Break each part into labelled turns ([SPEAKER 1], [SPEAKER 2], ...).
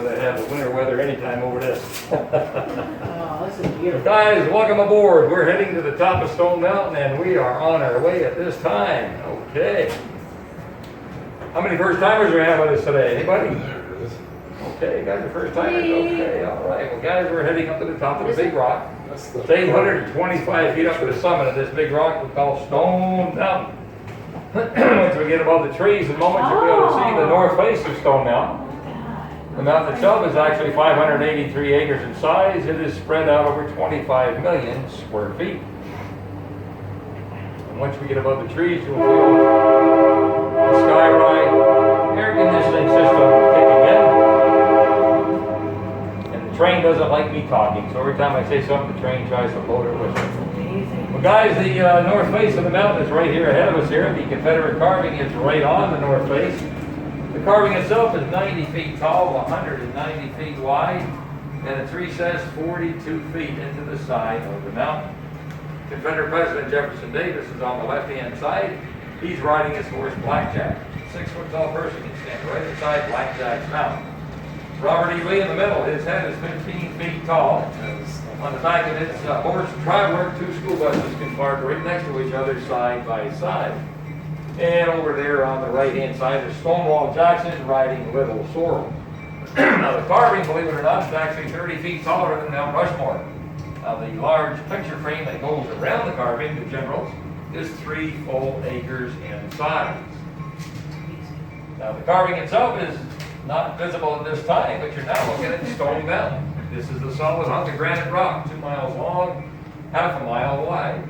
[SPEAKER 1] gonna have the winter weather anytime over this.
[SPEAKER 2] Oh, this is beautiful.
[SPEAKER 1] Guys, welcome aboard. We're heading to the top of Stone Mountain and we are on our way at this time. Okay. How many first timers do we have with us today? Anybody? Okay, guys, the first timers. Okay, all right. Well, guys, we're heading up to the top of the big rock. It's 825 feet up to the summit of this big rock we call Stone Mountain. Once we get above the trees, the moment you'll be able to see the north face of Stone Mountain. The mountain itself is actually 583 acres in size. It is spread out over 25 million square feet. And once we get above the trees, you'll feel the Skyride air conditioning system kicking in. And the train doesn't like me talking, so every time I say something, the train tries to load it with it. Well, guys, the north face of the mountain is right here ahead of us here. The Confederate carving is right on the north face. The carving itself is 90 feet tall, 190 feet wide, and its recess 42 feet into the side of the mountain. Confederate President Jefferson Davis is on the left-hand side. He's riding his horse Blackjack. A 6-foot-tall person can stand right inside Blackjack's mount. Robert E. Lee in the middle. His head is 15 feet tall. On the back of his horse, Traveler, 2 school buses can park right next to each other side by side. And over there on the right-hand side is Stonewall Jackson riding Little Sorrel. Now the carving, believe it or not, is actually 30 feet taller than Mount Rushmore. Now the large picture frame that goes around the carving, the generals, is 3 full acres in size. Now the carving itself is not visible at this time, but you're now looking at Stone Mountain. This is the solid hunk of granite rock, 2 miles long, half a mile wide.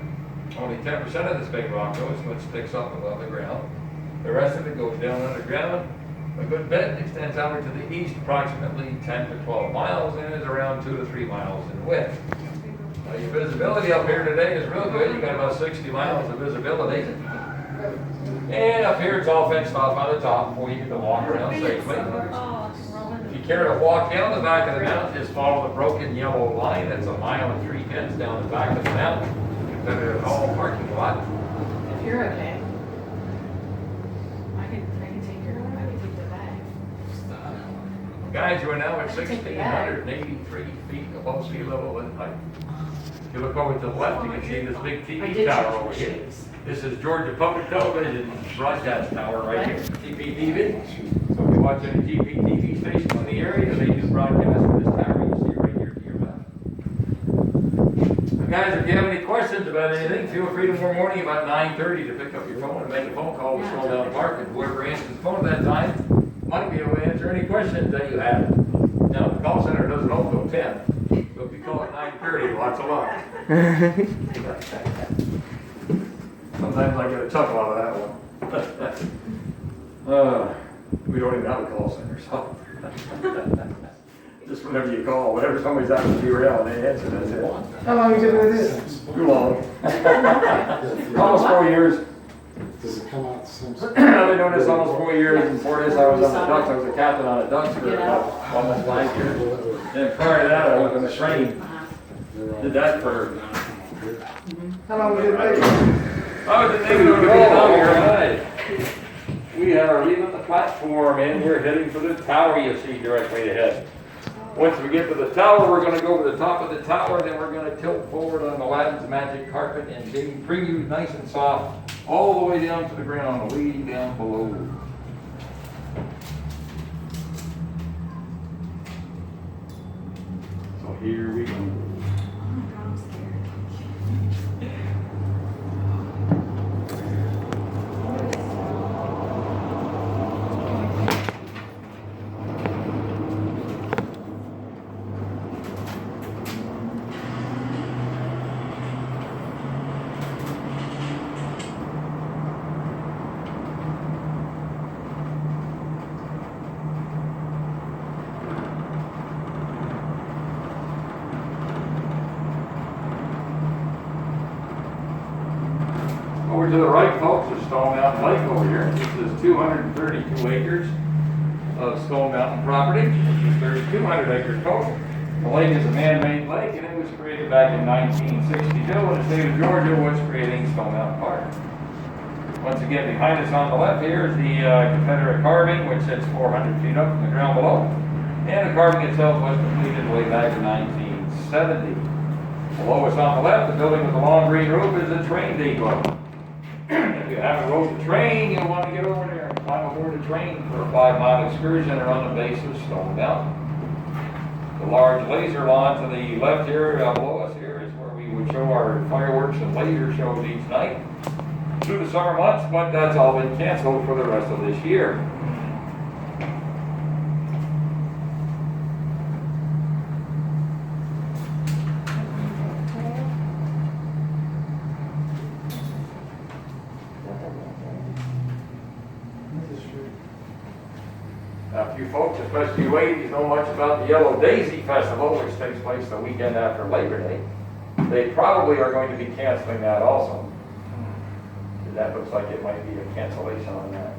[SPEAKER 1] Only 10% of this big rock, though, is what sticks up above the ground. The rest of it goes down underground. A good bit extends out to the east, approximately 10 to 12 miles, and is around 2 to 3 miles in width. Now, your visibility up here today is real good. You got about 60 miles of visibility. And up here, it's all fenced off on the top before you get to walk around safely. If you care to walk down the back of the mountain, just follow the broken yellow line. That's 1 mile and 3/10 down the back of the mountain. Confederate Hall parking lot.
[SPEAKER 2] If you're okay, I can take your, I can take the bag.
[SPEAKER 1] Guys, you are now at 1,683 feet above sea level in height. If you look over to the left, you can see this big TV tower over here. This is Georgia Public Television broadcast tower right here, GPTV. So if you watch any GPTV station in the area, they do broadcast from this tower you see right here to your left. Guys, if you have any questions about anything, feel free tomorrow morning about 9:30 to pick up your phone and make a phone call to Slow Down Park, and whoever answers the phone at that time might be able to answer any questions that you have. Now, the call center doesn't open until 10, so if you call at 9:30, lots of luck. Sometimes I get a chuckle out of that one. We don't even have a call center, so. Just whenever you call, whenever somebody's out to be around, they answer, that's it.
[SPEAKER 3] How long have you been doing this?
[SPEAKER 1] Too long. Almost 4 years.
[SPEAKER 3] Does it come out the same?
[SPEAKER 1] I've been doing this almost 4 years. Before this, I was on the Ducks. I was a captain on the Ducks for about almost 5 years. Then prior to that, I was on the train. Did that for.
[SPEAKER 3] How long have you been doing
[SPEAKER 1] I was in Navy to be down here tonight. We are leaving the platform and we're heading for the tower you see directly ahead. Once we get to the tower, we're going to go to the top of the tower, then we're going to tilt forward on Aladdin's magic carpet and bring you nice and soft all the way down to the ground, way down below. So here we go. Over to the right, folks, is Stone Mountain Lake over here. This is 232 acres of Stone Mountain property, which is 3,200 acres total. The lake is a man-made lake, and it was created back in 1962 when the state of Georgia was creating Stone Mountain Park. Once again, behind us on the left here is the Confederate carving, which sits 400 feet up from the ground below. And the carving itself was completed way back in 1970. Below us on the left, the building with the long green roof is a train depot. If you haven't rode the train, you'll want to get over there and climb aboard the train for a 5-mile excursion around the base of Stone Mountain. The large laser lawn to the left here, below us here, is where we would show our fireworks and laser shows each night through the summer months, but that's all been canceled for the rest of this year. Now, if you folks, especially you ladies, know much about the Yellow Daisy Festival, which takes place the weekend after Labor Day, they probably are going to be canceling that also. That looks like it might be a cancellation on that.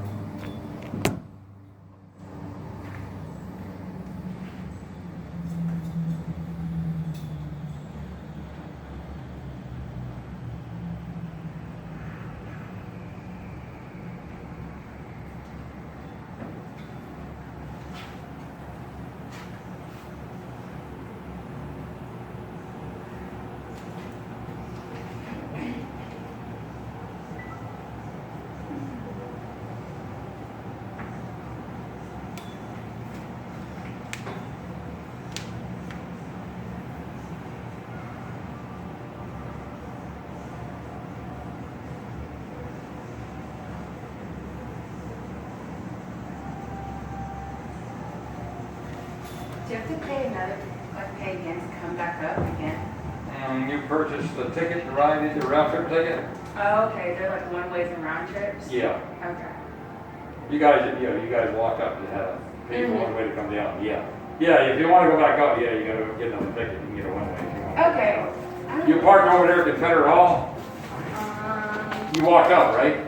[SPEAKER 4] Do you have to pay another, like pay again to come back up again?
[SPEAKER 1] You purchased the ticket to ride it, the round trip ticket?
[SPEAKER 4] Oh, okay, they're like one ways and round trips?
[SPEAKER 1] Yeah.
[SPEAKER 4] Okay.
[SPEAKER 1] You guys walk up, you had to pay for one way to come down, yeah. Yeah, if you want to go back up, yeah, you gotta get another ticket, you can get a one way if you want.
[SPEAKER 4] Okay.
[SPEAKER 1] You parked over there at Confederate Hall, you walked up, right?